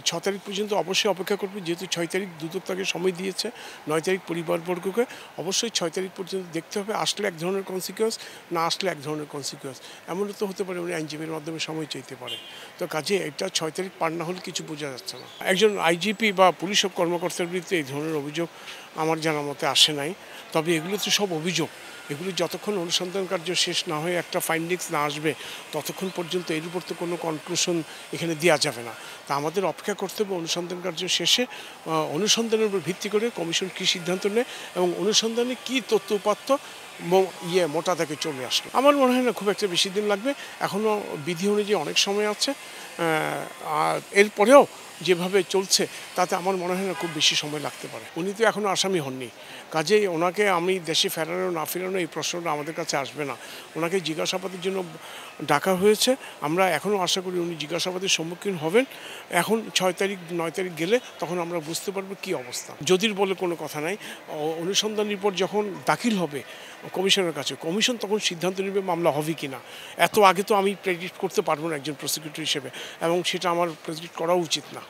6 তারিখ পর্যন্ত অবশ্যই অপেক্ষা করবে, যেহেতু 6 তারিখ দুদক তাকে সময় দিয়েছে, 9 তারিখ পরিবারবর্গকে অবশ্যই 6 তারিখ পর্যন্ত দেখতে হবে। আসলে এক ধরনের কনসিকুয়েন্স, না আসলে এক ধরনের কনসিকুয়েন্স, এমনও তো হতে পারে উনি আইনজীবীর মাধ্যমে সময় চাইতে পারে। তো কাজে এটা 6 তারিখ পার না হলে কিছু বোঝা যাচ্ছে না। একজন আইজিপি বা পুলিশ কর্মকর্তার বিরুদ্ধে এই ধরনের অভিযোগ আমার জানা মতে আসে নাই। তবে এগুলো তো সব অভিযোগ, এগুলি যতক্ষণ অনুসন্ধান কার্য শেষ না হয়ে একটা ফাইন্ডিংস না আসবে ততক্ষণ পর্যন্ত এর উপর তো কোনো কনক্লুশন এখানে দেওয়া যাবে না। তা আমাদের অপেক্ষা করতে হবে অনুসন্ধান কার্য শেষে, অনুসন্ধানের উপর ভিত্তি করে কমিশন কী সিদ্ধান্ত নেয় এবং অনুসন্ধানে কী তথ্য উপাত্ত মোটা দাগে চলে আসলো। আমার মনে হয় না খুব একটা বেশি দিন লাগবে, এখনও বিধি অনুযায়ী অনেক সময় আছে। আর এরপরেও যেভাবে চলছে তাতে আমার মনে হয় না খুব বেশি সময় লাগতে পারে। উনি তো এখনও আসামি হননি, কাজেই ওনাকে আমি দেশে ফেরানো না ফেরানো এই প্রশ্নটা আমাদের কাছে আসবে না। ওনাকে জিজ্ঞাসাবাদের জন্য ডাকা হয়েছে, আমরা এখনও আশা করি উনি জিজ্ঞাসাবাদের সম্মুখীন হবেন। এখন 6 তারিখ 9 তারিখ গেলে তখন আমরা বুঝতে পারবো কী অবস্থা। যদির বলে কোনো কথা নাই, অনুসন্ধান রিপোর্ট যখন দাখিল হবে কমিশনের কাছে, কমিশন তখন সিদ্ধান্ত নেবে মামলা হবে কি না। এত আগে তো আমি প্রেডিক্ট করতে পারবো না একজন প্রসিকিউটর হিসেবে, এবং সেটা আমার প্রেডিক্ট করা উচিত না।